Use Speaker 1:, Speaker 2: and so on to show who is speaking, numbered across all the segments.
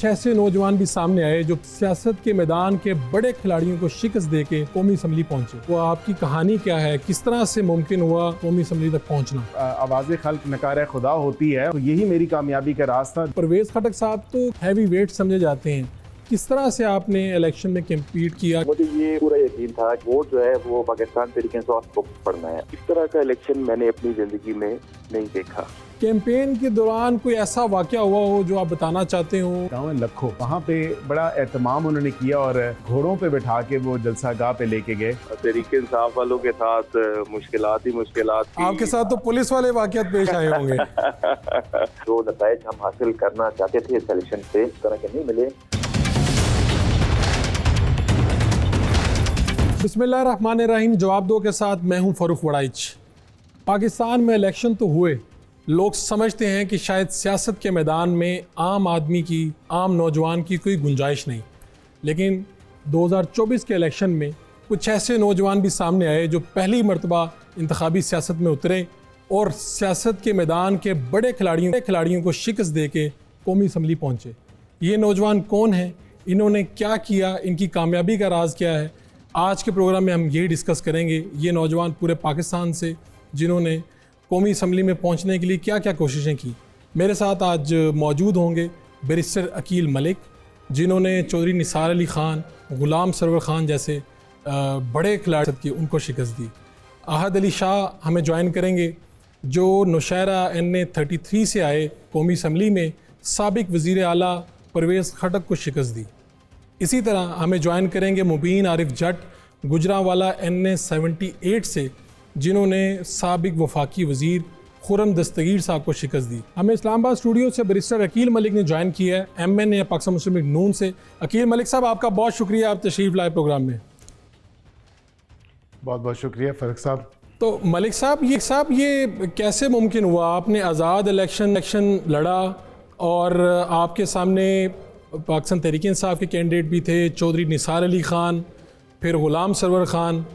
Speaker 1: ऐसे नौजवान भी सामने आए जो सियासत के मैदान के बड़े खिलाड़ियों को शिकस्त दे के कौमी असम्बली पहुंचे। वो आपकी कहानी क्या है, किस तरह से मुमकिन हुआ कौमी असम्बली तक पहुंचना?
Speaker 2: आवाज़ खल्क नकार खुदा होती है, तो यही मेरी कामयाबी का रास्ता।
Speaker 1: परवेज़ खटक साहब तो हैवी वेट समझे जाते हैं, किस तरह से आपने इलेक्शन में कम्पीट किया?
Speaker 3: मुझे ये पूरा यकीन था कि वोट जो है वो पाकिस्तान तरीके से पढ़ना है। इस तरह का इलेक्शन मैंने अपनी जिंदगी में नहीं देखा।
Speaker 1: कैंपेन के दौरान कोई ऐसा वाकया हुआ हो जो आप बताना चाहते हो?
Speaker 2: गाँव लखो, वहाँ पे बड़ा एहतमाम उन्होंने किया और घोड़ों पे बैठा के वो जलसा गाह पे लेके गए।
Speaker 3: तरीके इंसाफ वालों के साथ मुश्किलात
Speaker 1: आपके साथ तो पुलिस वाले वाकयात पेश आए होंगे।
Speaker 3: जो नताइज हम हासिल करना चाहते थे इस इलेक्शन से, इस तरह के नहीं मिले।
Speaker 1: बिस्मिल्लाहिर्रहमानिर्रहीम। जवाब दो के साथ मैं हूं फ़ारूक वड़ाइच। पाकिस्तान में इलेक्शन तो हुए, लोग समझते हैं कि शायद सियासत के मैदान में आम आदमी की, आम नौजवान की कोई गुंजाइश नहीं, लेकिन 2024 के इलेक्शन में कुछ ऐसे नौजवान भी सामने आए जो पहली मरतबा इंतखाबी सियासत में उतरे और सियासत के मैदान के बड़े खिलाड़ियों को शिकस्त दे के कौमी असम्बली पहुँचे। ये नौजवान कौन हैं, इन्होंने क्या किया, इनकी कामयाबी का राज क्या है, आज के प्रोग्राम में हम यही डिस्कस करेंगे। ये नौजवान पूरे पाकिस्तान से जिन्होंने कौमी असम्बली में पहुंचने के लिए क्या क्या कोशिशें की। मेरे साथ आज मौजूद होंगे बैरिस्टर अकील मलिक, जिन्होंने चौधरी निसार अली ख़ान, ग़ुलाम सरवर ख़ान जैसे बड़े खिलाड़ी की उनको शिकस्त दी। आहद अली शाह हमें ज्वाइन करेंगे, जो नौशहरा NA 33 से आए, कौमी असम्बली में साबिक वज़ीर आला परवेज़ खटक को शिकस्त दी। इसी तरह हमें ज्वाइन करेंगे मुबीन आरिफ जट, गुजरांवाला NA 78 से, जिन्होंने साबिक वफाकी वज़ीर खुरम दस्तगीर साहब को शिकस्त दी। हमें इस्लामाबाद स्टूडियो से बैरिस्टर अकील मलिक ने ज्वाइन किया है, MNA पाकिस्तान मुस्लिम लीग नून से। अकील मलिक साहब, आपका बहुत शुक्रिया, आप तशरीफ़ लाए प्रोग्राम में।
Speaker 2: बहुत बहुत शुक्रिया फ़ारूक साहब।
Speaker 1: तो मलिक साहब, ये कैसे मुमकिन हुआ? आपने आज़ाद इलेक्शन लड़ा और आपके सामने पाकिस्तान तहरीक इंसाफ के कैंडिडेट भी थे, चौधरी निसार अली ख़ान, फिर ग़ुलाम सरवर ख़ान।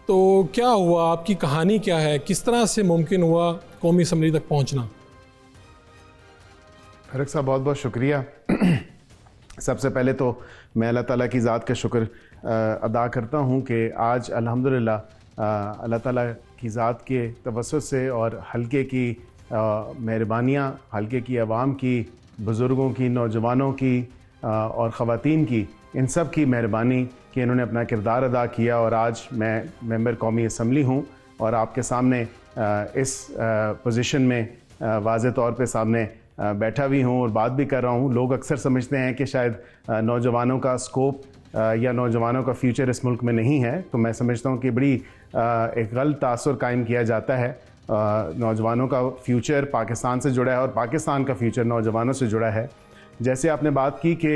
Speaker 1: तो क्या हुआ, आपकी कहानी क्या है, किस तरह से मुमकिन हुआ कौमी असम्बली तक पहुंचना?
Speaker 2: फ़ारूक साहब बहुत बहुत शुक्रिया। सबसे पहले तो मैं अल्लाह ताला की ज़ात का शुक्र अदा करता हूँ कि आज अल्हम्दुलिल्लाह अल्लाह ताला की ज़ात के तवस्सुत से और हल्के की मेहरबानियाँ, हल्के की आवाम की, बुज़ुर्गों की, नौजवानों की और ख़वातीन की, इन सब की मेहरबानी कि इन्होंने अपना किरदार अदा किया और आज मैं मेंबर कौमी असम्बली हूँ और आपके सामने इस पोजीशन में वाज़े तौर पे सामने बैठा भी हूँ और बात भी कर रहा हूँ। लोग अक्सर समझते हैं कि शायद नौजवानों का स्कोप या नौजवानों का फ्यूचर इस मुल्क में नहीं है, तो मैं समझता हूँ कि बड़ी एक गलत तासुर कायम किया जाता है। नौजवानों का फ्यूचर पाकिस्तान से जुड़ा है और पाकिस्तान का फ्यूचर नौजवानों से जुड़ा है। जैसे आपने बात की कि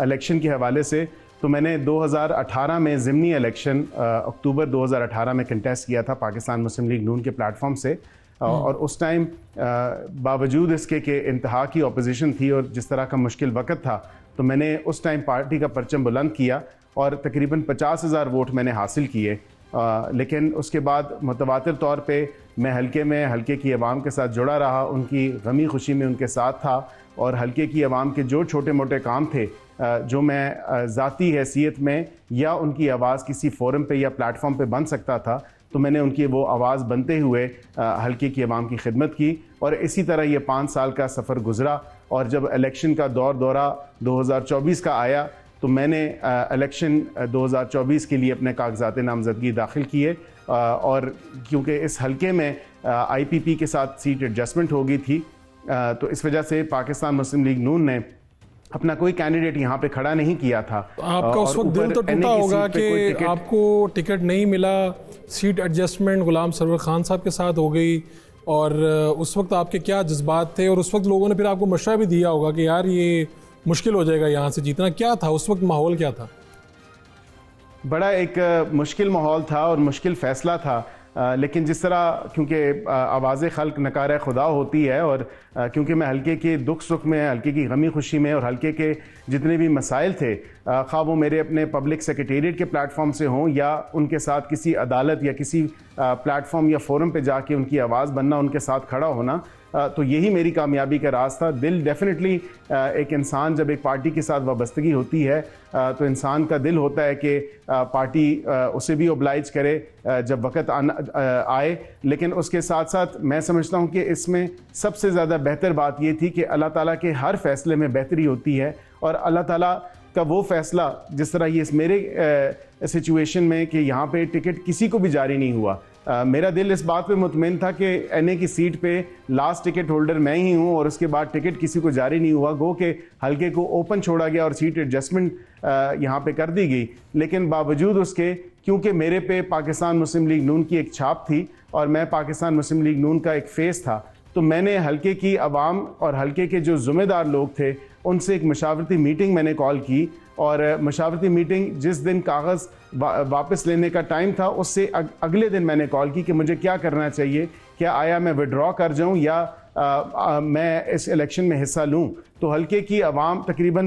Speaker 2: इलेक्शन के हवाले से, तो मैंने 2018 में ज़िमनी इलेक्शन अक्टूबर 2018 में कंटेस्ट किया था पाकिस्तान मुस्लिम लीग नून के प्लेटफॉर्म से, और उस टाइम बावजूद इसके कि इंतहा की अपोजिशन थी और जिस तरह का मुश्किल वक्त था, तो मैंने उस टाइम पार्टी का परचम बुलंद किया और तकरीबन 50,000 वोट मैंने हासिल किए। लेकिन उसके बाद मुतवातिर तौर पे मैं हल्के की आवाम के साथ जुड़ा रहा, उनकी गमी खुशी में उनके साथ था और हल्के की आवाम के जो छोटे मोटे काम थे जो मैं ज़ाती हैसियत में या उनकी आवाज़ किसी फोरम पे या प्लेटफॉर्म पे बन सकता था, तो मैंने उनकी वो आवाज़ बनते हुए हल्के की आवाम की खिदमत की। और इसी तरह ये 5 साल का सफ़र गुज़रा और जब इलेक्शन का दौरा 2024 का आया, तो मैंने इलेक्शन 2024 के लिए अपने कागजात नामज़दगी दाखिल किए और क्योंकि इस हलके में IPP के साथ सीट एडजस्टमेंट हो गई थी, तो इस वजह से पाकिस्तान मुस्लिम लीग नून ने अपना कोई कैंडिडेट यहाँ पे खड़ा नहीं किया था।
Speaker 1: आपका उस वक्त दिल तो टूटा होगा कि आपको टिकट नहीं मिला, सीट एडजस्टमेंट ग़ुलाम सरवर ख़ान साहब के साथ हो गई, और उस वक्त आपके क्या जज्बात थे? और उस वक्त लोगों ने फिर आपको मशवरा भी दिया होगा कि यार ये मुश्किल हो जाएगा यहाँ से जीतना। क्या था उस वक्त, माहौल क्या था?
Speaker 2: बड़ा एक मुश्किल माहौल था और मुश्किल फ़ैसला था, लेकिन जिस तरह क्योंकि आवाज़ खल्क नकार खुदा होती है और क्योंकि मैं हल्के के दुख सुख में, हल्के की गमी खुशी में और हल्के के जितने भी मसाइल थे, खा वो मेरे अपने पब्लिक सेक्रेटेरिएट के प्लेटफॉर्म से हों या उनके साथ किसी अदालत या किसी प्लेटफॉर्म या फोरम पे जाके उनकी आवाज़ बनना, उनके साथ खड़ा होना, तो यही मेरी कामयाबी का राज था। दिल डेफिनेटली एक इंसान जब एक पार्टी के साथ वाबस्तगी होती है तो इंसान का दिल होता है कि पार्टी उसे भी ओब्लाइज करे जब वक़्त आए। लेकिन उसके साथ साथ मैं समझता हूँ कि इसमें सबसे ज़्यादा बेहतर बात ये थी कि अल्लाह ताला के हर फैसले में बेहतरी होती है और अल्लाह ताला का वो फ़ैसला, जिस तरह ये मेरे सिचुएशन में कि यहाँ पे टिकट किसी को भी जारी नहीं हुआ, मेरा दिल इस बात पे मुतमिन था कि एनए की सीट पे लास्ट टिकट होल्डर मैं ही हूँ और उसके बाद टिकट किसी को जारी नहीं हुआ, गो के हल्के को ओपन छोड़ा गया और सीट एडजस्टमेंट यहाँ पे कर दी गई। लेकिन बावजूद उसके, क्योंकि मेरे पे पाकिस्तान मुस्लिम लीग नून की एक छाप थी और मैं पाकिस्तान मुस्लिम लीग नून का एक फेस था, तो मैंने हल्के की आवाम और हल्के के जो ज़िम्मेदार लोग थे उनसे एक मशावरती मीटिंग मैंने कॉल की और मशावरती मीटिंग जिस दिन कागज़ वापस लेने का टाइम था उससे अगले दिन मैंने कॉल की कि मुझे क्या करना चाहिए, क्या आया मैं विड्रॉ कर जाऊं या मैं इस इलेक्शन में हिस्सा लूं। तो हल्के की आवाम तकरीबन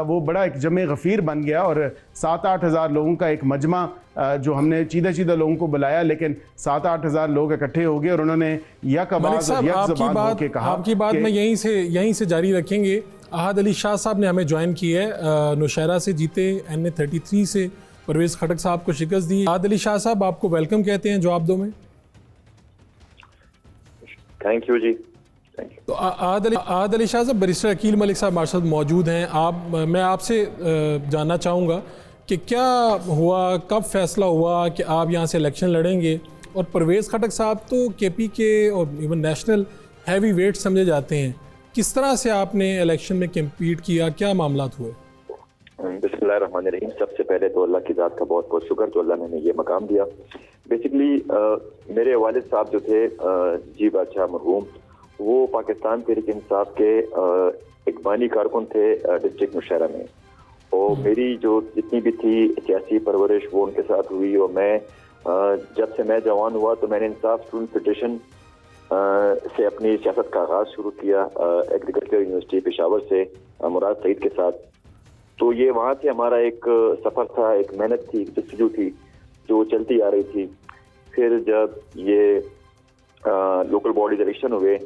Speaker 2: वो बड़ा एक जमे गफ़ीर बन गया और 7-8 हज़ार लोगों का एक मजमा जो हमने चीदा लोगों को बुलाया, लेकिन 7-8 हज़ार लोग इकट्ठे हो गए और उन्होंने यक आवाज़ और यक ज़बान होकर कहा।
Speaker 1: आपकी बात में यहीं से जारी रखेंगे। अहद अली शाह साहब ने हमें ज्वाइन की है, नौशहरा से जीते, NA 33 से परवेज़ खटक साहब को शिकस्त दी। अहद अली शाह साहब आपको वेलकम कहते हैं जवाब दो में।
Speaker 3: थैंक यू जी, थैंक यू।
Speaker 1: तो अहद अली शाह साहब, बैरिस्टर अकील मलिक साहब हमारे साथ मौजूद हैं। मैं आपसे जानना चाहूँगा कि क्या हुआ, कब फैसला हुआ कि आप यहाँ से इलेक्शन लड़ेंगे, और परवेज़ खटक साहब तो KP के और इवन नेशनल हैवी वेट समझे जाते हैं, किस तरह से आपने इलेक्शन में कम्पीट किया, क्या मामला हुए?
Speaker 3: बिस्मिल्लाहिर्रहमानिर्रहीम। सबसे पहले तो अल्लाह की ज़ात का बहुत बहुत शुक्र जो अल्लाह ने हमें ये मकाम दिया। बेसिकली मेरे वालिद साहब जो थे जी बादशाह मरहूम, वो पाकिस्तान तहरीक इंसाफ के एक बानी कारकुन थे डिस्ट्रिक्ट नौशहरा में, और मेरी जो जितनी भी थी सियासी परवरिश वो उनके साथ हुई। और मैं जब से मैं जवान हुआ तो मैंने इंसाफ स्टूडेंट फेडरेशन से अपनी सियासत का आगाज शुरू किया एग्रीकल्चर यूनिवर्सिटी पेशावर से मुराद सईद के साथ। तो ये वहाँ से हमारा एक सफ़र था, एक मेहनत थी, जस्तजू थी जो चलती आ रही थी। फिर जब ये लोकल बॉडीज इलेक्शन हुए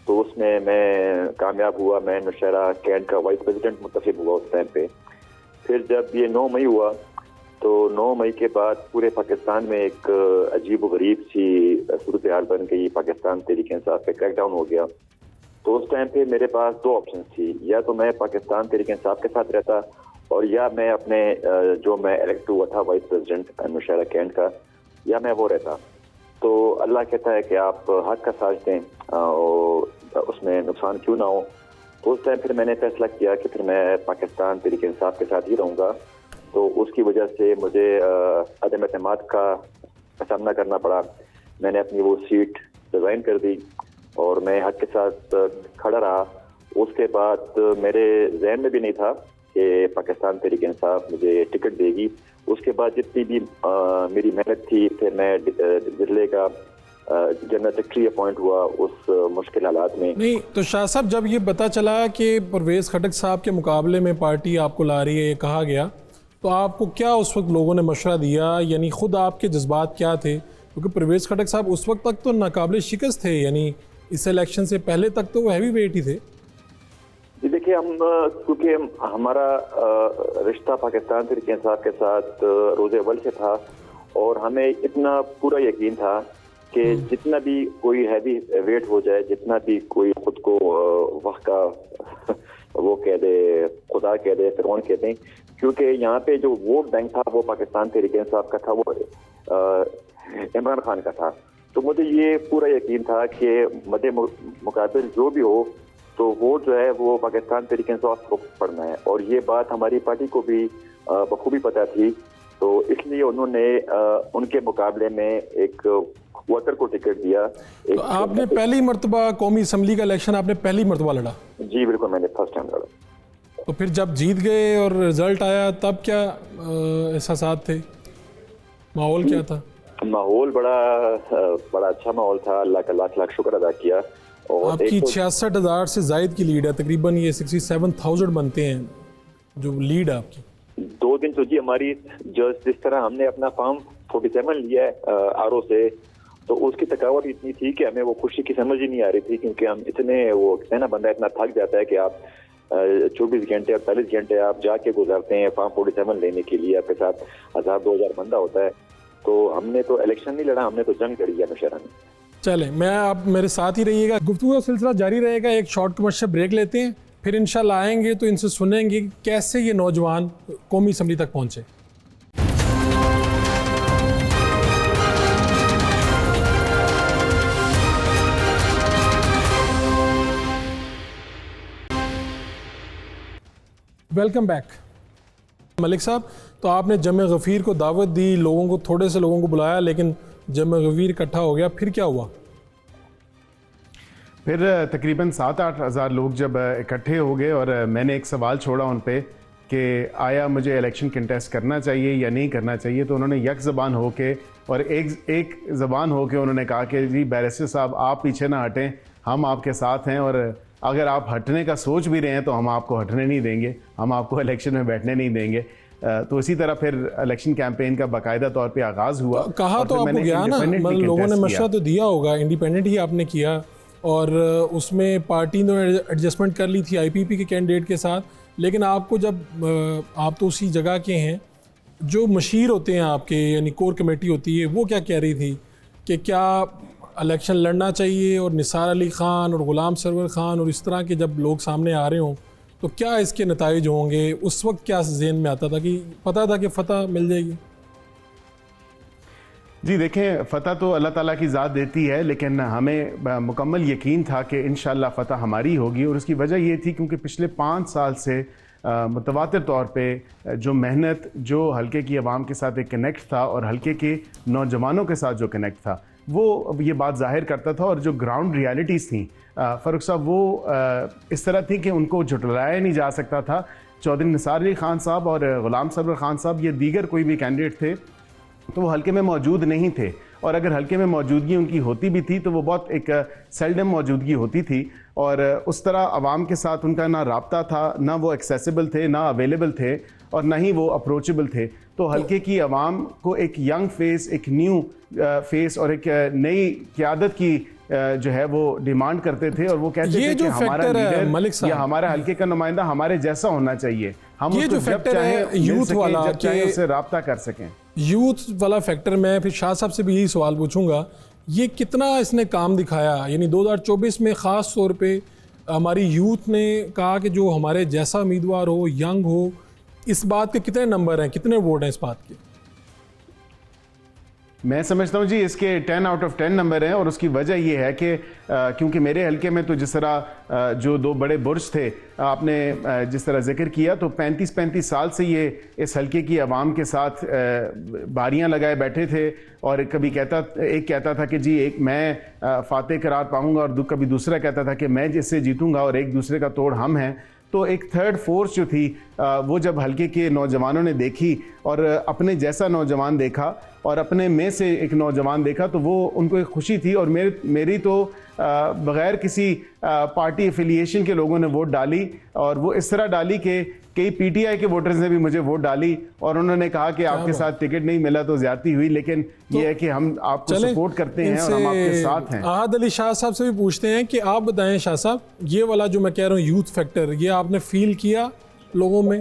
Speaker 3: तो उसमें मैं कामयाब हुआ, मैं नौशहरा कैंट का वाइस प्रेसिडेंट मुंतखब हुआ उस टाइम पे। फिर जब ये 9 मई हुआ तो 9 मई के बाद पूरे पाकिस्तान में एक अजीब व गरीब सी सूरत हाल बन गई, पाकिस्तान तहरीक इंसाफ पे क्रैकडाउन हो गया। तो उस टाइम पे मेरे पास 2 ऑप्शन थी, या तो मैं पाकिस्तान तहरीक इंसाफ के साथ रहता और या मैं अपने जो मैं इलेक्ट हुआ था वाइस प्रेसिडेंट नौशहरा कैंट का, या मैं वो रहता। तो अल्लाह कहता है कि आप हक का साथ दें और उसमें नुकसान क्यों ना हो। तो उस टाइम फिर मैंने फैसला किया कि फिर मैं पाकिस्तान तहरीक इंसाफ के साथ ही रहूँगा। तो उसकी वजह से मुझे अदम एतमाद का सामना करना पड़ा। मैंने अपनी वो सीट रिज़ाइन कर दी और मैं हक के साथ खड़ा रहा। उसके बाद मेरे जहन में भी नहीं था कि पाकिस्तान तहरीक इंसाफ मुझे टिकट देगी। उसके बाद जितनी भी मेरी मेहनत थी, फिर मैं ज़िले का जनरल सेक्रेटरी अपॉइंट हुआ उस मुश्किल हालात में।
Speaker 1: नहीं तो शाह साहब, जब ये पता चला कि परवेज़ खटक साहब के मुकाबले में पार्टी आपको ला रही है, ये कहा गया, तो आपको क्या उस वक्त लोगों ने मशवरा दिया, यानी खुद आपके जज्बात क्या थे? क्योंकि परवेज़ खटक साहब उस वक्त तक तो नाकाबिल शिकस्त थे, यानी इस इलेक्शन से पहले तक तो वो हैवी वेट ही थे।
Speaker 3: जी देखिए, हम क्योंकि हमारा रिश्ता पाकिस्तान तहरीक इंसाफ के साथ रोज़े अव्वल से था और हमें इतना पूरा यकीन था कि जितना भी कोई हैवी वेट हो जाए, जितना भी कोई खुद को वक्त का वो कह दे, खुदा कह दे, फिरौन कह दें, क्योंकि यहाँ पे जो वोट बैंक था वो पाकिस्तान तहरीक इंसाफ का था, वो इमरान खान का था। तो मुझे ये पूरा यकीन था कि मदे मुकाबिल जो भी हो तो वोट जो है वो पाकिस्तान तहरीक इंसाफ को पड़ना है, और ये बात हमारी पार्टी को भी बखूबी पता थी। तो इसलिए उन्होंने उनके मुकाबले में एक वर्कर को टिकट दिया।
Speaker 1: तो आपने पहली मरतबा कौमी असम्बली का इलेक्शन आपने पहली मरतबा लड़ा?
Speaker 3: जी बिल्कुल, मैंने फर्स्ट टाइम लड़ा।
Speaker 1: तो फिर जब जीत गए और रिजल्ट आया तब क्या एहसासात थे, माहौल क्या था?
Speaker 3: माहौल बड़ा अच्छा माहौल था। अल्लाह का लाख लाख शुक्र अदा किया। और
Speaker 1: आपकी
Speaker 3: एक तो
Speaker 1: 66,000 से जायद की लीड है, तकरीबन ये 67,000 बनते हैं जो लीड है आपकी।
Speaker 3: 2 दिन तो जी हमारी जो जिस तरह हमने अपना फॉर्म 47 लिया है आरओ से, तो उसकी थकावट इतनी थी कि हमें वो खुशी की समझ ही नहीं आ रही थी, क्योंकि हम इतने वो है ना, बंदा इतना थक जाता है कि आप 24 घंटे 48 घंटे आप जाके गुजारते हैं फॉर्म 47 लेने के लिए, आपके साथ 1000-2000 बंदा होता है। तो हमने तो इलेक्शन नहीं लड़ा, हमने तो जंग लड़ी है नौशहरा में।
Speaker 1: चलें, मैं आप मेरे साथ ही रहिएगा, गुफ्तगू का सिलसिला जारी रहेगा। एक शॉर्ट कमर्शियल ब्रेक लेते हैं, फिर इंशाल्लाह आएंगे तो इनसे सुनेंगे कैसे ये नौजवान कौमी असम्बली तक पहुँचे। Welcome back. मलिक साहब, तो आपने जमे गफ़ीर को दावत दी, लोगों को, थोड़े से लोगों को बुलाया, लेकिन जमे गफ़ीर इकट्ठा हो गया, फिर क्या हुआ?
Speaker 2: फिर तकरीबन 7-8 हज़ार लोग जब इकट्ठे हो गए और मैंने एक सवाल छोड़ा उन पे कि आया मुझे इलेक्शन कंटेस्ट करना चाहिए या नहीं करना चाहिए, तो उन्होंने यक ज़बान हो के और एक ज़बान हो के उन्होंने कहा कि जी बैरिस्टर साहब आप पीछे ना हटें, हम आपके साथ हैं, और अगर आप हटने का सोच भी रहे हैं तो हम आपको हटने नहीं देंगे, हम आपको इलेक्शन में बैठने नहीं देंगे। तो इसी तरह फिर इलेक्शन कैंपेन का बाकायदा तौर पे आगाज़ हुआ।
Speaker 1: कहा तो आपको गया ना, मतलब लोगों ने मशवरा तो दिया होगा, इंडिपेंडेंट ही आपने किया, और उसमें पार्टी ने एडजस्टमेंट कर ली थी IPP के कैंडिडेट के साथ, लेकिन आपको जब आप तो उसी जगह के हैं, जो मशीर होते हैं आपके, यानी कोर कमेटी होती है, वो क्या कह रही थी कि क्या इलेक्शन लड़ना चाहिए, और निसार अली ख़ान और ग़ुलाम सरवर ख़ान और इस तरह के जब लोग सामने आ रहे हों तो क्या इसके नताइज होंगे? उस वक्त क्या ज़हन में आता था कि पता था कि फ़तह मिल जाएगी?
Speaker 2: जी देखें, फ़तह तो अल्लाह ताला की ज़ात देती है, लेकिन हमें मुकम्मल यकीन था कि इंशाअल्लाह फ़तह हमारी होगी। और उसकी वजह ये थी क्योंकि पिछले 5 साल से मुतवातिर तौर पे जो मेहनत, जो हल्के की आवाम के साथ एक कनेक्ट था और हल्के के नौजवानों के साथ जो कनेक्ट था, वो ये बात जाहिर करता था। और जो ग्राउंड रियलिटीज़ थी फ़ारूक साहब, वो इस तरह थी कि उनको झुटलाया नहीं जा सकता था। चौधरी निसार अली ख़ान साहब और ग़ुलाम सरवर ख़ान साहब, ये दीगर कोई भी कैंडिडेट थे तो वो हल्के में मौजूद नहीं थे, और अगर हल्के में मौजूदगी उनकी होती भी थी तो वो बहुत एक सेल्डम मौजूदगी होती थी, और उस तरह आवाम के साथ उनका ना राब्ता था, ना वो एक्सेसिबल थे, ना अवेलेबल थे, और ना ही वो अप्रोचेबल थे। तो हल्के की आवाम को एक यंग फेस, एक न्यू फेस और एक नई क़यादत की जो है वो डिमांड करते थे, और वो कहते थे कि हमारा लीडर या हमारा हल्के का नुमाइंदा हमारे जैसा होना चाहिए, हम
Speaker 1: ये जो फैक्टर है यूथ वाला,
Speaker 2: जब चाहे उससे राब्ता कर सकें,
Speaker 1: यूथ वाला फैक्टर, मैं फिर शाह साहब से भी यही सवाल पूछूंगा, ये कितना इसने काम दिखाया? यानी 2024 में ख़ास तौर पे हमारी यूथ ने कहा कि जो हमारे जैसा उम्मीदवार हो, यंग हो, इस बात के कितने नंबर हैं, कितने वोट हैं इस बात के?
Speaker 2: मैं समझता हूँ जी इसके 10 आउट ऑफ 10 नंबर हैं, और उसकी वजह ये है कि क्योंकि मेरे हल्के में तो जिस तरह जो 2 बड़े बुर्ज थे आपने जिस तरह जिक्र किया, तो 35 साल से ये इस हल्के की आवाम के साथ बारियां लगाए बैठे थे, और कभी एक कहता था कि जी एक मैं फातेह करार पाऊंगा, और कभी दूसरा कहता था कि मैं जिससे जीतूंगा, और एक दूसरे का तोड़ हम हैं। तो एक थर्ड फोर्स जो थी वो जब हल्के के नौजवानों ने देखी और अपने जैसा नौजवान देखा और अपने में से एक नौजवान देखा, तो वो उनको एक खुशी थी। और मेरी तो बग़ैर किसी पार्टी एफिलिएशन के लोगों ने वोट डाली, और वो इस तरह डाली कि कई PTI के वोटर्स ने भी मुझे वोट डाली, और उन्होंने कहा कि आपके साथ टिकट नहीं मिला तो ज़्यादती हुई, लेकिन ये है कि हम आपको सपोर्ट करते हैं और हम आपके साथ हैं।
Speaker 1: आहद अली शाह साहब से भी पूछते हैं कि आप बताएं शाह साहब, ये वाला जो मैं कह रहा हूँ यूथ फैक्टर, ये आपने फील किया लोगों में?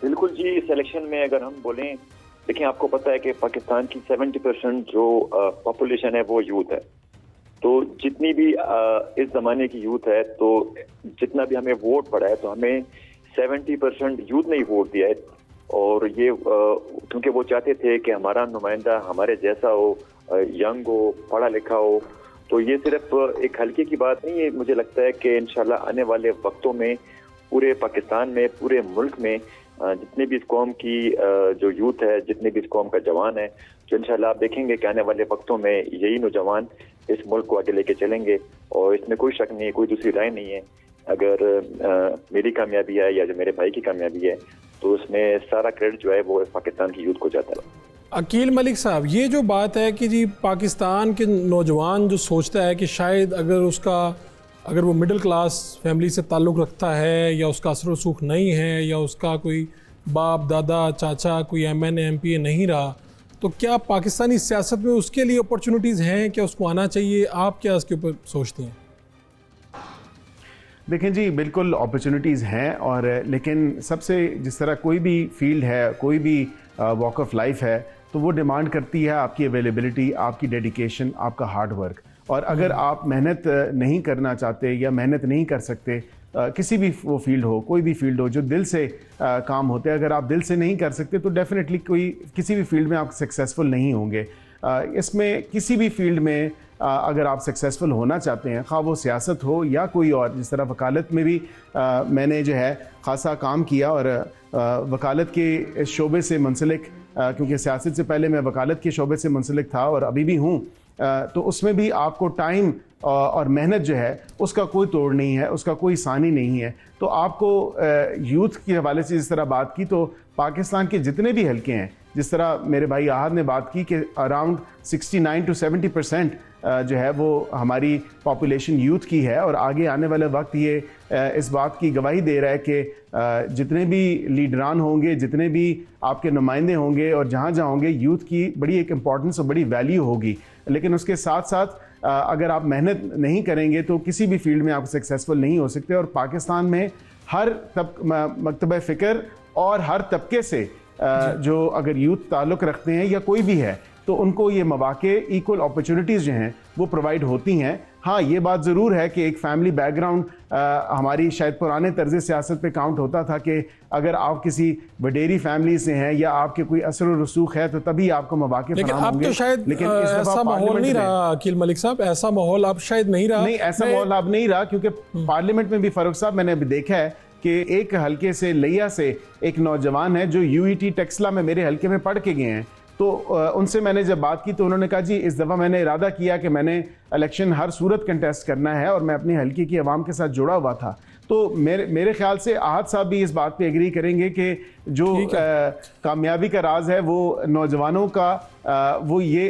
Speaker 3: बिल्कुल जी, इस इलेक्शन में अगर हम बोलें, देखिए आपको पता है कि पाकिस्तान की 70% जो पॉपुलेशन है वो यूथ है। तो जितनी भी इस ज़माने की यूथ है, तो जितना भी हमें वोट पड़ा है, तो हमें 70% यूथ ने ही वोट दिया है। और ये क्योंकि वो चाहते थे कि हमारा नुमाइंदा हमारे जैसा हो, यंग हो, पढ़ा लिखा हो। तो ये सिर्फ एक हल्के की बात नहीं है, मुझे लगता है कि इंशाल्लाह आने वाले वक्तों में पूरे पाकिस्तान में, पूरे मुल्क में जितने भी इस कौम की जो यूथ है, जितने भी इस कौम का जवान है, जो इंशाल्लाह आप देखेंगे कि आने वाले वक्तों में यही नौजवान इस मुल्क को आगे लेके चलेंगे। और इसमें कोई शक नहीं है, कोई दूसरी राय नहीं है। अगर मेरी कामयाबी है या जो मेरे भाई की कामयाबी है, तो उसमें सारा क्रेडिट जो है वो पाकिस्तान की यूथ को जाता है।
Speaker 1: अकील मलिक साहब, ये जो बात है कि जी पाकिस्तान के नौजवान जो सोचता है कि शायद अगर वो मिडिल क्लास फैमिली से ताल्लुक़ रखता है या उसका असर रसूख नहीं है या उसका कोई बाप दादा चाचा कोई MNA MPA नहीं रहा, तो क्या पाकिस्तानी सियासत में उसके लिए अपॉर्चुनिटीज़ हैं, क्या उसको आना चाहिए? आप क्या इसके ऊपर सोचते हैं?
Speaker 2: देखें जी, बिल्कुल अपॉर्चुनिटीज़ हैं, और लेकिन सबसे जिस तरह कोई भी फील्ड है, कोई भी वॉक ऑफ लाइफ है, तो वो डिमांड करती है आपकी अवेलेबिलिटी, आपकी डेडिकेशन, आपका हार्ड वर्क। और अगर आप मेहनत नहीं करना चाहते या मेहनत नहीं कर सकते, किसी भी वो फील्ड हो, कोई भी फील्ड हो जो दिल से काम होते हैं, अगर आप दिल से नहीं कर सकते तो डेफिनेटली किसी भी फील्ड में आप सक्सेसफुल नहीं होंगे। इसमें किसी भी फील्ड में अगर आप सक्सेसफुल होना चाहते हैं, खा वो सियासत हो या कोई और, जिस तरह वकालत में भी मैंने जो है ख़ासा काम किया, और वकालत के शोबे से मुंसलिक, क्योंकि सियासत से पहले मैं वकालत के शोबे से मुंसलिक था और अभी भी हूँ, तो उसमें भी आपको टाइम और मेहनत जो है उसका कोई तोड़ नहीं है, उसका कोई सानी नहीं है। तो आपको यूथ के हवाले से जिस तरह बात की, तो पाकिस्तान के जितने भी हलके हैं, जिस तरह मेरे भाई आहद ने बात की कि अराउंड 69 to 70% जो है वो हमारी पॉपुलेशन यूथ की है, और आगे आने वाले वक्त ये इस बात की गवाही दे रहा है कि जितने भी लीडरान होंगे, जितने भी आपके नुमाइंदे होंगे और जहाँ जहाँ होंगे, यूथ की बड़ी एक इम्पॉर्टेंस और बड़ी वैल्यू होगी। लेकिन उसके साथ साथ अगर आप मेहनत नहीं करेंगे तो किसी भी फील्ड में आप सक्सेसफुल नहीं हो सकते। और पाकिस्तान में हर मकतबा फ़िक्र और हर तबके से जो अगर यूथ ताल्लुक़ रखते हैं या कोई भी है, तो उनको ये मौक़े, इक्वल अपॉर्चुनिटीज़ जो हैं वो प्रोवाइड होती हैं। हाँ, ये बात ज़रूर है कि एक फ़ैमिली बैकग्राउंड हमारी शायद पुराने तर्ज़ सियासत पे काउंट होता था कि अगर आप किसी वडेरी फैमिली से हैं या आपके कोई असर और रसूख है तो तभी आपको मौक़े
Speaker 1: लेकिन
Speaker 2: फराहम
Speaker 1: अब
Speaker 2: होंगे।
Speaker 1: तो शायद
Speaker 2: लेकिन
Speaker 1: ऐसा माहौल नहीं रहा अकील मलिक साहब, ऐसा माहौल अब शायद नहीं रहा।
Speaker 2: नहीं, ऐसा माहौल अब नहीं रहा, क्योंकि पार्लियामेंट में भी फ़ारूक साहब मैंने अभी देखा है कि एक हल्के से लिया से एक नौजवान है जो UET टेक्सला में मेरे हल्के में पढ़ के गए हैं, तो उनसे मैंने जब बात की तो उन्होंने कहा जी इस दफ़ा मैंने इरादा किया कि मैंने इलेक्शन हर सूरत कंटेस्ट करना है और मैं अपनी हल्के की आवाम के साथ जुड़ा हुआ था। तो मेरे ख्याल से आहद साहब भी इस बात पे एग्री करेंगे कि जो कामयाबी का राज है वो नौजवानों का वो ये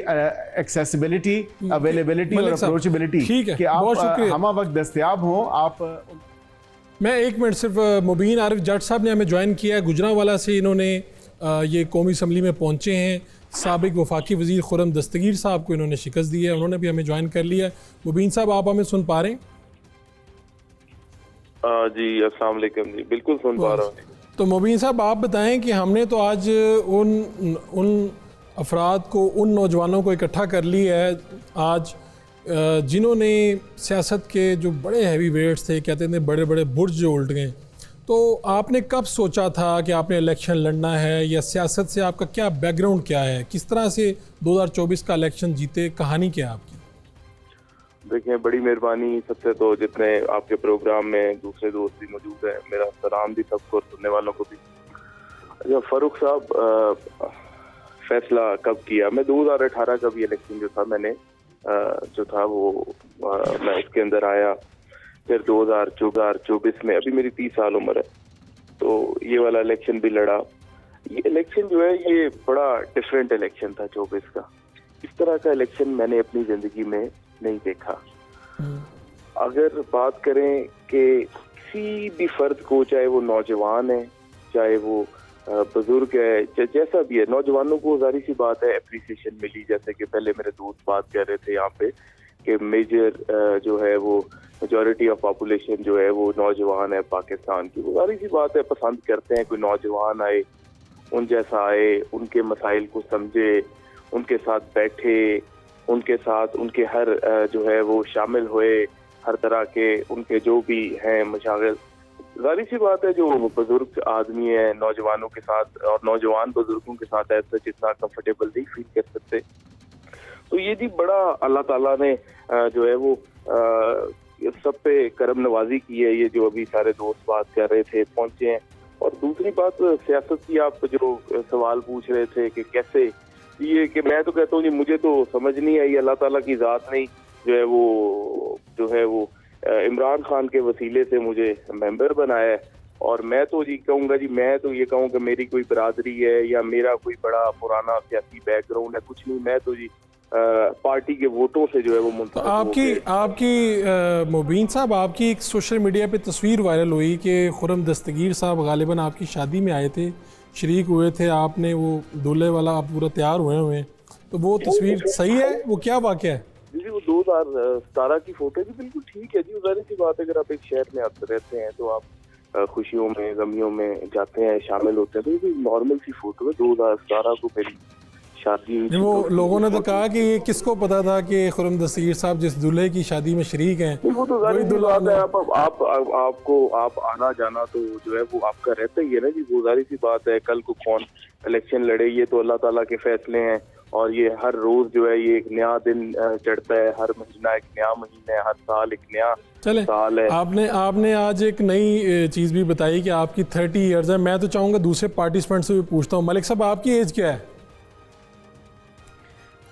Speaker 2: एक्सेसिबिलिटी, अवेलेबिलिटी और अप्रोचेबिलिटी, कि आप हमा वक्त दस्तयाब हों। आप
Speaker 1: मैं 1 मिनट सिर्फ, मुबीन आरिफ जट साहब ने हमें ज्वाइन किया है गुजरांवाला से। इन्होंने ये कौमी असम्बली में पहुँचे हैं। साबिक वफाकी वज़ीर खुर्रम दस्तगीर साहब को इन्होंने शिकस्त दी है, उन्होंने भी हमें ज्वाइन कर लिया है। मुबीन साहब, आप हमें सुन पा रहे हैं?
Speaker 4: जी, अस्सलाम वालेकुम जी, बिल्कुल सुन पा रहा हूँ।
Speaker 1: तो मुबीन साहब, आप बताएं कि हमने तो आज उन अफराद को, उन नौजवानों को इकट्ठा कर लिया है आज जिन्होंने सियासत के जो बड़े हैवी वेट्स थे, कहते थे बड़े बड़े बुर्ज जो उल्ट गए। तो आपने कब सोचा था कि आपने इलेक्शन लड़ना है, या सियासत से आपका क्या बैकग्राउंड क्या है, किस तरह से 2024 का इलेक्शन जीते, कहानी क्या है आपकी?
Speaker 4: देखिए, बड़ी मेहरबानी। सबसे तो जितने आपके प्रोग्राम में दूसरे दोस्त भी मौजूद हैं, मेरा सलाम भी सबको, सुनने वालों को भी। अच्छा फ़ारूक साहब, फैसला कब किया? मैं 2018 का भी इलेक्शन जो था मैंने जो था वो मैं उसके अंदर आया। फिर 2024 में, अभी मेरी 30 साल उम्र है, तो ये वाला इलेक्शन भी लड़ा। ये इलेक्शन जो है ये बड़ा डिफरेंट इलेक्शन था 24 का। इस तरह का इलेक्शन मैंने अपनी ज़िंदगी में नहीं देखा। अगर बात करें कि किसी भी फर्द को, चाहे वो नौजवान है, चाहे वो बुजुर्ग है, जैसा भी है, नौजवानों को जाहिर सी बात है एप्रिसिएशन मिली। जैसे कि पहले मेरे दोस्त बात कर रहे थे यहाँ पे कि मेजर जो है वो मेजॉरिटी ऑफ पॉपुलेशन जो है वो नौजवान है पाकिस्तान की। वो जाहिर सी बात है पसंद करते हैं कोई नौजवान आए, उन जैसा आए, उनके मसाइल को समझे, उनके साथ बैठे, उनके साथ उनके हर जो है वो शामिल हुए, हर तरह के उनके जो भी हैं मशागिल। जाहिर सी बात है जो बुजुर्ग आदमी है नौजवानों के साथ, और नौजवान बुजुर्गों के साथ ऐसा जितना कंफर्टेबल नहीं फील कर सकते। तो ये जी बड़ा अल्लाह ताला ने जो है वो सब पे करम नवाजी की है। ये जो अभी सारे दोस्त बात कर रहे थे पहुंचे हैं। और दूसरी बात सियासत की, आप जो सवाल पूछ रहे थे कि कैसे, ये कि मैं तो कहता हूँ जी मुझे तो समझ नहीं आई। अल्लाह ताला की ज़ात ने जो है वो इमरान खान के वसीले से मुझे मेंबर बनाया है। और मैं तो जी कहूँगा जी, मैं तो ये कहूँ कि मेरी कोई बरादरी है या मेरा कोई बड़ा पुराना सियासी बैकग्राउंड है, कुछ नहीं। मैं तो जी पार्टी के वोटों से जो है वो
Speaker 1: तो
Speaker 4: मुंतखब
Speaker 1: आपकी मुबीन साहब, आपकी एक सोशल मीडिया पे तस्वीर वायरल हुई कि खुर्रम दस्तगीर साहब गालिबन आपकी शादी में आए थे, शरीक हुए थे, आपने वो दूल्हे वाला आप पूरा तैयार हुए हैं, तो वो तस्वीर सही है? वो क्या वाक़या है?
Speaker 4: जी वो 2017 की फोटो जी, बिल्कुल ठीक है जी। जाहिर सी बात है, अगर आप एक शहर में आते रहते हैं तो आप खुशियों में गमियों में जाते हैं, शामिल होते हैं, तो ये नॉर्मल सी फोटो है। 2017 को मेरी शादी।
Speaker 1: वो लोगों ने तो कहा कि ये किसको पता था कि खुर्रम दस्तगीर साहब जिस दूल्हे की शादी में शरीक हैं
Speaker 4: वो तो
Speaker 1: वही
Speaker 4: जाहिर सी
Speaker 1: दूल्हा
Speaker 4: बात है। आप आना जाना तो जो है वो आपका रहता ही है ना जी। वो जाहिर सी बात है, कल को कौन इलेक्शन लड़े ये तो अल्लाह ताला के फैसले हैं, और ये हर रोज जो है ये एक नया दिन चढ़ता है, हर महीना एक नया महीना है, हर साल एक नया
Speaker 1: चले।
Speaker 4: साल है।
Speaker 1: आपने आज एक नई चीज़ भी बताई कि आपकी 30 ईयर्स है। मैं तो चाहूँगा दूसरे पार्टिसिपेंट से भी पूछता हूँ, मलिक साहब आपकी एज क्या है?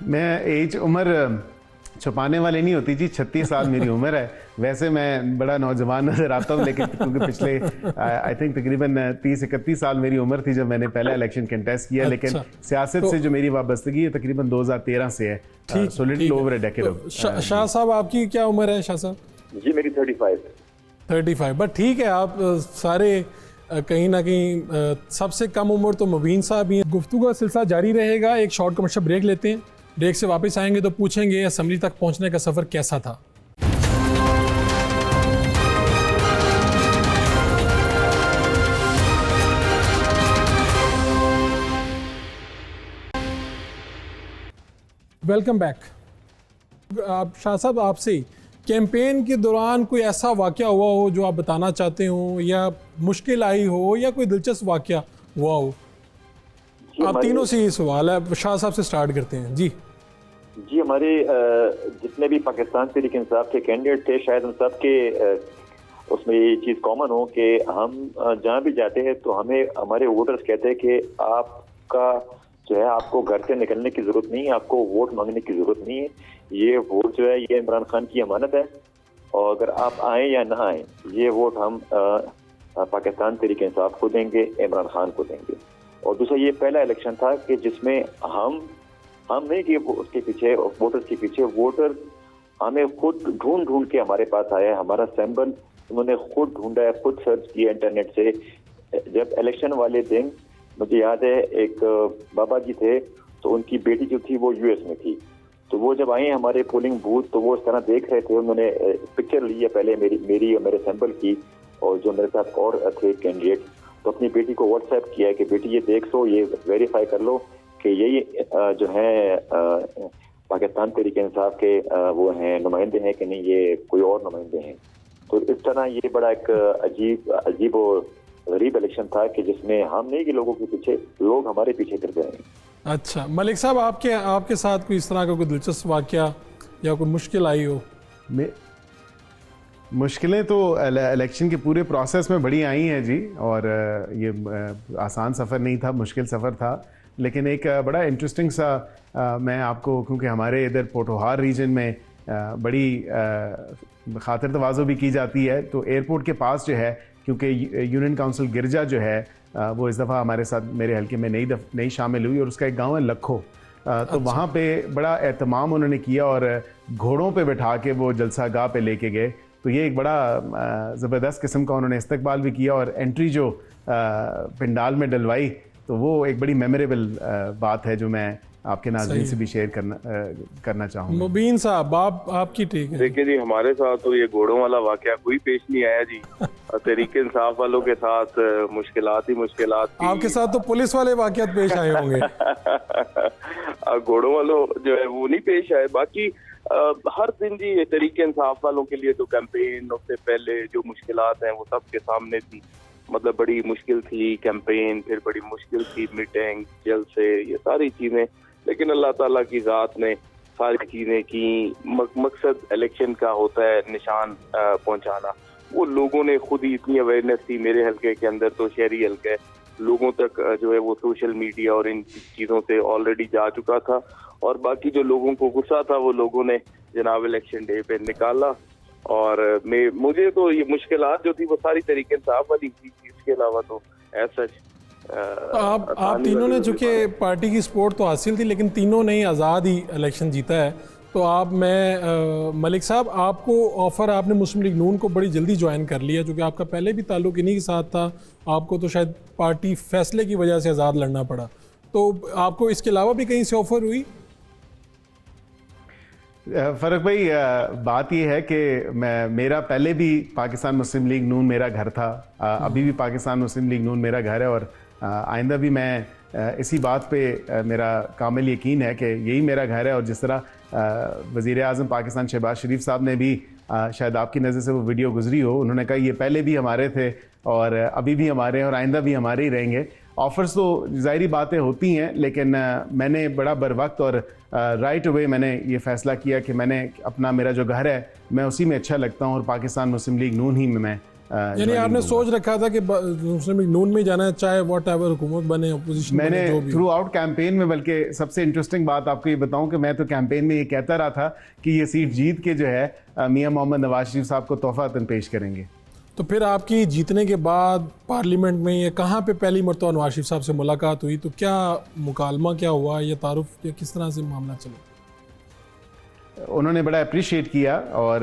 Speaker 2: मैं उम्र छुपाने वाली नहीं होती जी, 36 साल मेरी उम्र है। वैसे मैं बड़ा नौजवान नज़र आता हूँ, लेकिन क्योंकि पिछले आई थिंक तकरीबन 30-31 साल मेरी उम्र थी जब मैंने पहला इलेक्शन कंटेस्ट किया। लेकिन सियासत से जो मेरी वाबस्तगी है तकरीबन 2013 से है, so little over a decade.
Speaker 1: Shah साहब आपकी क्या उम्र है? शाह साहब
Speaker 3: जी मेरी 35।
Speaker 1: बट ठीक है, आप सारे कहीं ना कहीं सबसे कम उम्र तो मुबीन साहब ही हैं। गुफ्तगू का सिलसिला जारी रहेगा। एक शॉर्ट कमर्शियल ब्रेक लेते हैं, ब्रेक से वापस आएंगे तो पूछेंगे असम्बली तक पहुंचने का सफ़र कैसा था। Welcome back. आप शाह साहब, आपसे कैंपेन के दौरान कोई ऐसा वाक़या हुआ हो जो आप बताना चाहते हो, या मुश्किल आई हो, या कोई दिलचस्प वाक़या हुआ हो? आप तीनों से ये सवाल है, शाह साहब से स्टार्ट करते हैं। जी
Speaker 3: हमारे जितने भी पाकिस्तान तहरीक इंसाफ के कैंडिडेट थे, शायद उन सब के उसमें ये चीज़ कॉमन हो कि हम जहाँ भी जाते हैं तो हमें हमारे वोटर्स कहते हैं कि आपका जो है, आपको घर से निकलने की ज़रूरत नहीं है, आपको वोट मांगने की ज़रूरत नहीं है। ये वोट जो है ये इमरान खान की अमानत है, और अगर आप आएँ या ना आएँ, ये वोट हम पाकिस्तान तहरीक इंसाफ को देंगे, इमरान खान को देंगे। और दूसरा, ये पहला इलेक्शन था कि जिसमें हम नहीं कि उसके पीछे वोटर्स के पीछे, वोटर हमें खुद ढूंढ के हमारे पास आया है। हमारा सैंपल उन्होंने खुद ढूंढा है, खुद सर्च किया इंटरनेट से। जब इलेक्शन वाले दिन मुझे याद है, एक बाबा जी थे, तो उनकी बेटी जो थी वो यूएस में थी, तो वो जब आए हमारे पोलिंग बूथ तो वो इस तरह देख रहे थे। उन्होंने पिक्चर ली है पहले मेरी और मेरे सैंपल की, और जो मेरे साथ और थे कैंडिडेट, तो अपनी बेटी को व्हाट्सएप किया है कि बेटी ये देख लो, ये वेरीफाई कर लो कि यही जो है पाकिस्तान तहरीक इंसाफ के वो हैं, नुमाइंदे हैं कि नहीं, ये कोई और नुमाइंदे हैं। तो इस तरह ये बड़ा एक अजीब और गरीब इलेक्शन था कि जिसमें हम नहीं कि लोगों के पीछे, लोग हमारे पीछे फिर गए।
Speaker 1: अच्छा मलिक साहब, आपके साथ कोई इस तरह का कोई दिलचस्प वाक़या या कोई मुश्किल आई हो?
Speaker 2: मुश्किलें तो इलेक्शन के पूरे प्रोसेस में बड़ी आई हैं जी, और ये आसान सफ़र नहीं था, मुश्किल सफ़र था। लेकिन एक बड़ा इंटरेस्टिंग सा मैं आपको, क्योंकि हमारे इधर पोठोहार रीजन में बड़ी खातिर तवाज़ो भी की जाती है, तो एयरपोर्ट के पास जो है, क्योंकि यूनियन काउंसिल गिरजा जो है वो इस दफ़ा हमारे साथ मेरे हल्के में नई शामिल हुई, और उसका एक गांव है लखो। तो अच्छा। वहाँ पे बड़ा एहतमाम उन्होंने किया और घोड़ों पे बैठा के वो जलसा गाह पे लेके गए। तो ये एक बड़ा ज़बरदस्त किस्म का उन्होंने इस्तकबाल भी किया, और एंट्री जो पंडाल में डलवाई, तो वो एक बड़ी मेमोरेबल बात है जो मैं आपके नाज़रीन से भी शेयर करना चाहूँगा।
Speaker 1: मुबीन साहब, आपकी ठीक है?
Speaker 4: देखिए जी, हमारे साथ तो ये घोड़ों वाला वाकया कोई पेश नहीं आया जी। तहरीक इंसाफ वालों के साथ मुश्किलात ही मुश्किलात।
Speaker 1: आपके साथ तो पुलिस वाले वाकयात पेश आए होंगे।
Speaker 4: घोड़ों वालों जो है वो नहीं पेश आए। बाकी हर दिन जी तहरीक इंसाफ वालों के लिए तो कैंपेन उससे पहले जो मुश्किलात हैं वो सबके सामने थी। मतलब बड़ी मुश्किल थी कैंपेन, फिर बड़ी मुश्किल थी मीटिंग, जलसे, ये सारी चीजें। लेकिन अल्लाह ताला की ज़ात ने सारी चीज़ें की। मकसद इलेक्शन का होता है निशान पहुंचाना। वो लोगों ने खुद ही इतनी अवेयरनेस थी। मेरे हल्के के अंदर तो शहरी हल्का है, लोगों तक जो है वो सोशल मीडिया और इन चीज़ों से ऑलरेडी जा चुका था। और बाकी जो लोगों को गुस्सा था वो लोगों ने जनाब इलेक्शन डे पे निकाला। और मुझे तो ये मुश्किलात जो थी वो सारी तरीके इंसाफ वाली थी, इसके अलावा तो ऐसा
Speaker 1: तो आप तीनों ने चूँकि पार्टी की सपोर्ट तो हासिल थी, लेकिन तीनों ने ही आज़ाद ही इलेक्शन जीता है। तो मलिक साहब, आपको ऑफ़र, आपने मुस्लिम लीग नून को बड़ी जल्दी ज्वाइन कर लिया, क्योंकि आपका पहले भी ताल्लुक़ इन्हीं के साथ था। आपको तो शायद पार्टी फैसले की वजह से आज़ाद लड़ना पड़ा, तो आपको इसके अलावा भी कहीं से ऑफ़र हुई?
Speaker 2: फ़ारूक भाई, बात यह है कि मेरा पहले भी पाकिस्तान मुस्लिम लीग नून मेरा घर था, अभी भी पाकिस्तान मुस्लिम लीग नून मेरा घर है, और आइंदा भी मैं इसी बात पे मेरा कामिल यकीन है कि यही मेरा घर है। और जिस तरह वज़ीर आज़म पाकिस्तान शहबाज शरीफ साहब ने भी, शायद आपकी नज़र से वो वीडियो गुजरी हो, उन्होंने कहा ये पहले भी हमारे थे और अभी भी हमारे हैं और आइंदा भी हमारे ही रहेंगे। ऑफ़र्स तो ज़ाहिरी बातें होती हैं, लेकिन मैंने बड़ा बर वक्त और राइट अवे मैंने ये फ़ैसला किया कि मैंने अपना, मेरा जो घर है मैं उसी में अच्छा लगता हूँ और पाकिस्तान मुस्लिम लीग नून ही में मैं
Speaker 1: यानी आपने सोच रखा था कि मुस्लिम लीग नून में जाना है, चाहे वॉट एवर हुकूमत बने, अपोजिशन
Speaker 2: मैंने
Speaker 1: बने, जो भी
Speaker 2: थ्रू आउट कैंपेन में, बल्कि सबसे इंटरेस्टिंग बात आपको ये बताऊं कि मैं तो कैंपेन में ये कहता रहा था कि ये सीट जीत के जो है मियां मोहम्मद नवाज शरीफ साहब को तोहफातन पेश करेंगे।
Speaker 1: तो फिर आपकी जीतने के बाद पार्लियामेंट में ये कहाँ पे पहली मरतबा नवाज शरीफ साहब से मुलाकात हुई, तो क्या मुकालमा क्या हुआ, ये तारुफ, किस तरह से मामला चला?
Speaker 2: उन्होंने बड़ा अप्रिशिएट किया, और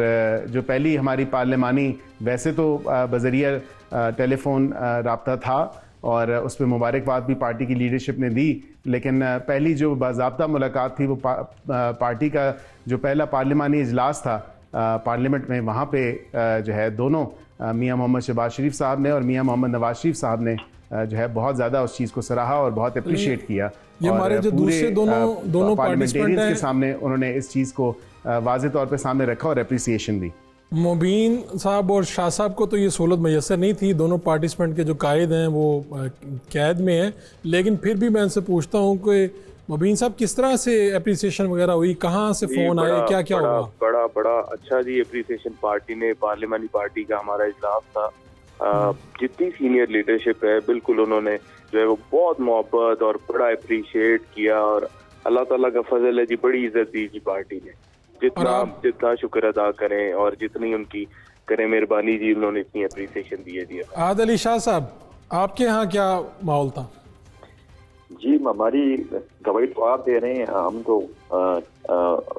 Speaker 2: जो पहली हमारी पार्लिमानी, वैसे तो बज़रिया टेलीफोन राब्ता था और उस पर मुबारकबाद भी पार्टी की लीडरशिप ने दी, लेकिन पहली जो बाज़ाब्ता मुलाकात थी वो पार्टी का जो पहला पार्लिमानी इजलास था पार्लियामेंट में, वहाँ पे जो है दोनों मियां मोहम्मद शहबाज शरीफ साहब ने और मियां मोहम्मद नवाज शरीफ साहब ने जो है बहुत ज़्यादा उस चीज़ को सराहा और बहुत अप्रिशिएट किया।
Speaker 1: ये हमारे जो दूसरे दोनों
Speaker 2: पार्लियामेंटेरियंस के सामने उन्होंने इस चीज़ को वाज़े तौर पे सामने रखा और अप्रिसिएशन दी।
Speaker 1: मुबीन साहब और शाह साहब को तो ये सहूलत मैसर नहीं थी, दोनों पार्टिसिपेंट के जो कायद हैं वो कैद में हैं, लेकिन फिर भी मैं उनसे पूछता हूँ कि मुबीन साहब किस तरह से अप्रिसिएशन वगैरह हुई, कहाँ से फ़ोन आए, क्या क्या हुआ?
Speaker 4: बड़ा अच्छा जी अप्रिसिएशन पार्टी ने, पार्लियामानी पार्टी का हमारा इजलास था, जितनी सीनियर लीडरशिप है बिल्कुल उन्होंने जो है वो बहुत मोहब्बत और बड़ा अप्रिशिएट किया, और अल्लाह ताला का फजल है जी, बड़ी इज्जत दी जी पार्टी ने। जितना शुक्र अदा करें और जितनी उनकी करें मेहरबानी जी, उन्होंने इतनी अप्रिसिएशन दी है जी।
Speaker 1: आद अली शाह साहब, आपके यहाँ क्या माहौल था?
Speaker 3: जी, हमारी गवाही तो आप दे रहे हैं, हम तो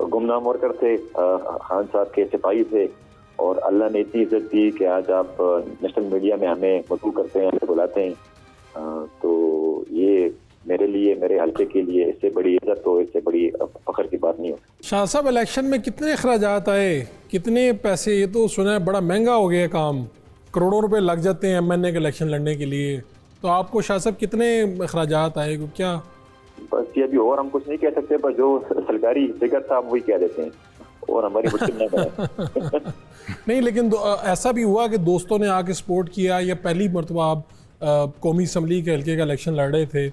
Speaker 3: गुमनाम वर्कर थे, खान साहब के सिपाही थे, और अल्लाह ने इतनी इज्जत दी कि आज आप नेशनल मीडिया में हमें मदऊ करते हैं, हमें बुलाते हैं, तो ये मेरे लिए, मेरे हल्के के लिए इससे बड़ी इज्जत, तो इससे बड़ी फख्र की बात नहीं हो।
Speaker 1: शाह साहब, इलेक्शन में कितने अखराजात आए, कितने पैसे? ये तो सुना है बड़ा महंगा हो गया काम, करोड़ों रुपए लग जाते हैं एमएनए के इलेक्शन लड़ने के लिए, तो आपको शाह साहब कितने अखराजात आए, क्या?
Speaker 3: बस ये अभी और हम कुछ नहीं कह सकते, पर जो सरकारी फिगर था वही कह देते हैं, और हमारी मुश्किल न बने।
Speaker 1: नहीं, लेकिन ऐसा भी हुआ कि दोस्तों ने आके सपोर्ट किया, या पहली मरतबा आप कौमी असम्बली के हल्के का इलेक्शन लड़ रहे थे,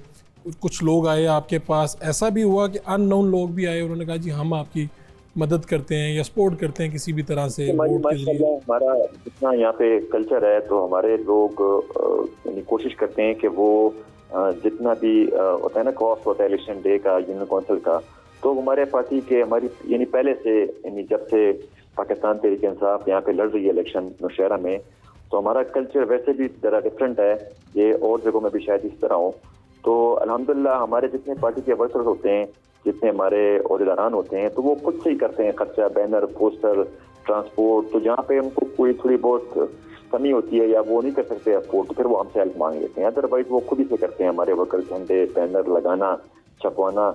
Speaker 1: कुछ लोग आए आपके पास, ऐसा भी हुआ कि अननोन लोग भी आए, उन्होंने कहा जी हम आपकी मदद करते हैं या सपोर्ट करते हैं किसी भी तरह से?
Speaker 3: हमारा जितना यहाँ पे कल्चर है, तो हमारे लोग कोशिश करते हैं कि वो जितना भी होता है ना, कॉस्ट होता है इलेक्शन डे का, यूनियन काउंसिल का, तो हमारे पार्टी के, हमारी यानी पहले से, यानी जब से पाकिस्तान तहरीक इंसाफ यहाँ पे लड़ रही है इलेक्शन नौशहरा में, तो हमारा कल्चर वैसे भी ज़रा डिफरेंट है, ये और जगहों में भी शायद इस तरह हो। तो अल्हम्दुलिल्लाह हमारे जितने पार्टी के वर्कर्स होते हैं, जितने हमारे ओहदेदारान होते हैं, तो वो खुद से ही करते हैं खर्चा, बैनर, पोस्टर, ट्रांसपोर्ट, तो जहाँ पे उनको कोई थोड़ी बहुत कमी होती है या वो नहीं कर सकते अफोर्ड, तो फिर वो हमसे हेल्प मांग लेते हैं, अदरवाइज वो खुद ही से करते हैं। हमारे वर्कर्स झंडे, बैनर लगाना, छपवाना,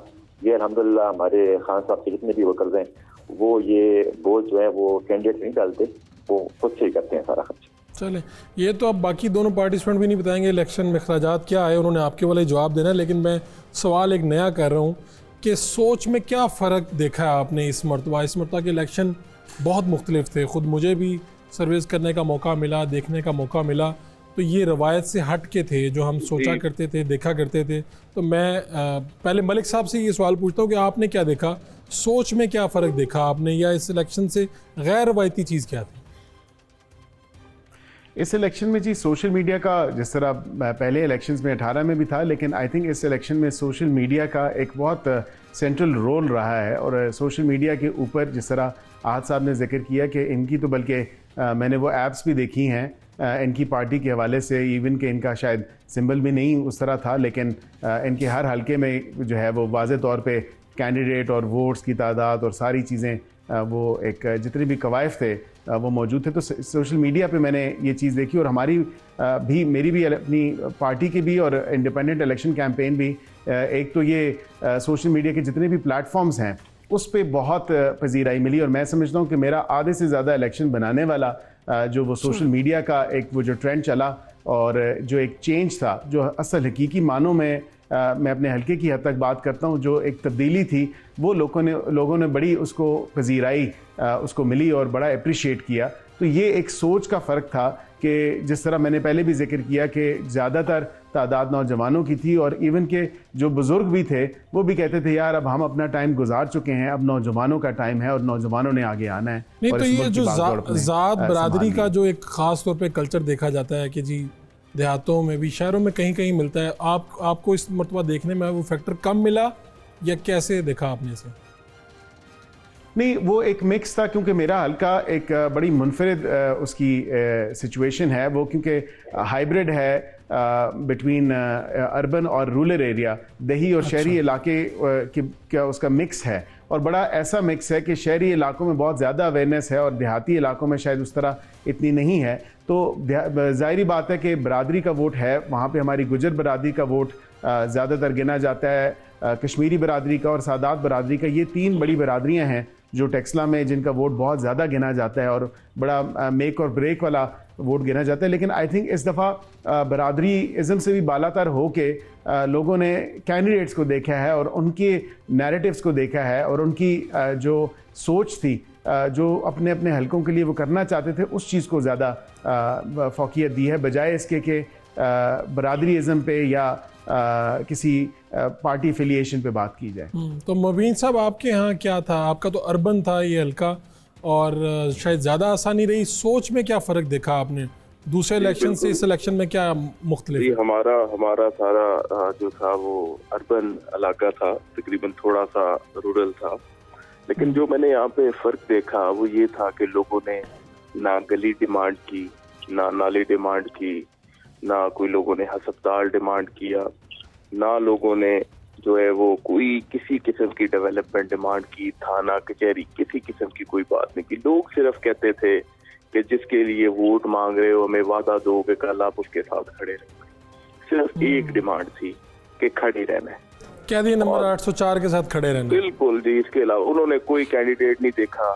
Speaker 3: ये अल्हम्दुलिल्लाह हमारे खान साहब के जितने भी वर्कर्स हैं, वो ये बोझ जो है वो कैंडिडेट नहीं डालते, वो खुद से ही करते हैं सारा खर्चा।
Speaker 1: चले, ये तो अब बाकी दोनों पार्टिसिपेंट भी नहीं बताएंगे इलेक्शन में अखराजात क्या आए, उन्होंने आपके वाले जवाब देना है, लेकिन मैं सवाल एक नया कर रहा हूँ कि सोच में क्या फ़र्क देखा है आपने इस मरतबा के इलेक्शन बहुत मुख्तलिफ थे, ख़ुद मुझे भी सर्विस करने का मौका मिला, देखने का मौका मिला, तो ये रवायत से हट के थे जो हम सोचा करते थे, देखा करते थे। तो मैं पहले मलिक साहब से ये सवाल पूछता हूँ कि आपने क्या देखा, सोच में क्या फ़र्क देखा आपने, या इस इलेक्शन से गैर रवायती चीज़ क्या थी?
Speaker 2: इस इलेक्शन में जी सोशल मीडिया का, जिस तरह पहले इलेक्शंस में 18 में भी था, लेकिन आई थिंक इस इलेक्शन में सोशल मीडिया का एक बहुत सेंट्रल रोल रहा है। और सोशल मीडिया के ऊपर जिस तरह आहत साहब ने जिक्र किया कि इनकी तो बल्कि मैंने वो ऐप्स भी देखी हैं इनकी पार्टी के हवाले से, इवन कि इनका शायद सिंबल भी नहीं उस तरह था, लेकिन इनके हर हलके में जो है वो वाज़े तौर पे कैंडिडेट और वोट्स की तादाद और सारी चीज़ें वो एक जितने भी कवायफ थे वो मौजूद थे। तो सोशल मीडिया पे मैंने ये चीज़ देखी और हमारी भी, मेरी भी, अपनी पार्टी की भी और इंडिपेंडेंट इलेक्शन कैंपेन भी, एक तो ये सोशल मीडिया के जितने भी प्लेटफॉर्म्स हैं उस पे बहुत पजीराई मिली। और मैं समझता हूँ कि मेरा आधे से ज़्यादा इलेक्शन बनाने वाला जो वो सोशल मीडिया का एक वो जो ट्रेंड चला और जो एक चेंज था, जो असल हकीकी मानों में मैं अपने हल्के की हद तक बात करता हूँ, जो एक तब्दीली थी वो लोगों ने बड़ी उसको पजीराई उसको मिली और बड़ा अप्रिशिएट किया। तो ये एक सोच का फ़र्क था कि जिस तरह मैंने पहले भी जिक्र किया कि ज़्यादातर तादाद नौजवानों की थी और इवन के जो बुज़ुर्ग भी थे वो भी कहते थे यार अब हम अपना टाइम गुजार चुके हैं, अब नौजवानों का टाइम है और नौजवानों ने आगे आना है।
Speaker 1: नहीं
Speaker 2: और
Speaker 1: तो
Speaker 2: इस
Speaker 1: ये
Speaker 2: मुल्क
Speaker 1: जो
Speaker 2: की बागडोर अपने
Speaker 1: ज़ात बरादरी का
Speaker 2: संभालनी।
Speaker 1: जो एक ख़ास तौर पे कल्चर देखा जाता है कि जी देहातों में भी, शहरों में कहीं कहीं मिलता है, आपको इस मरतबा देखने में वो फैक्टर कम मिला या कैसे देखा आपने इसे?
Speaker 2: नहीं, वो एक मिक्स था क्योंकि मेरा हल्का एक बड़ी मुनफरिद उसकी सिचुएशन है, वो क्योंकि हाइब्रिड है बिटवीन अर्बन और रूरल एरिया, दही और शहरी इलाके का उसका मिक्स है। और बड़ा ऐसा मिक्स है कि शहरी इलाकों में बहुत ज़्यादा अवेयरनेस है और देहाती इलाकों में शायद उस तरह इतनी नहीं है। तो ज़ाहिरी बात है कि बरादरी का वोट है, वहाँ पे हमारी गुजर बरादरी का वोट ज़्यादातर गिना जाता है, कश्मीरी बरादरी का और सादात बरादरी का। ये तीन बड़ी बरादरियाँ हैं जो टेक्सला में जिनका वोट बहुत ज़्यादा गिना जाता है और बड़ा मेक और ब्रेक वाला वोट गिना जाता है। लेकिन आई थिंक इस दफ़ा बरादरी इज़म से भी बालातर हो के लोगों ने कैंडिडेट्स को देखा है और उनके नैरेटिव्स को देखा है और उनकी जो सोच थी, जो अपने अपने हलकों के लिए वो करना चाहते थे, उस चीज़ को ज़्यादा फोकियत दी है बजाय इसके कि बरादरी इज़म पे या किसी पार्टी एफिलिएशन पे बात की जाए।
Speaker 1: तो मुबीन साहब, आपके यहाँ क्या था? आपका तो अर्बन था ये हल्का और शायद ज़्यादा आसानी रही। सोच में क्या फ़र्क देखा आपने दूसरे इलेक्शन से इस इलेक्शन में? क्या मुख्तलिफ है?
Speaker 4: हमारा सारा जो था वो अर्बन इलाका था, तकरीबन थोड़ा सा रूरल था। लेकिन जो मैंने यहाँ पे फ़र्क देखा वो ये था कि लोगों ने ना गली डिमांड की, ना नाली डिमांड की, ना कोई लोगों ने हस्पताल डिमांड किया, ना लोगों ने जो है वो कोई किसी किस्म की डेवलपमेंट डिमांड की, थाना कचहरी किसी किस्म की कोई बात नहीं की। लोग सिर्फ कहते थे कि जिसके लिए वोट मांग रहे हो हमें वादा दो कि कल आप उसके साथ खड़े रहेंगे। सिर्फ एक डिमांड थी कि खड़े रहना है।
Speaker 1: क्या दिए नंबर 804 के साथ खड़े रहना?
Speaker 4: बिल्कुल जी। इसके अलावा उन्होंने कोई कैंडिडेट नहीं देखा,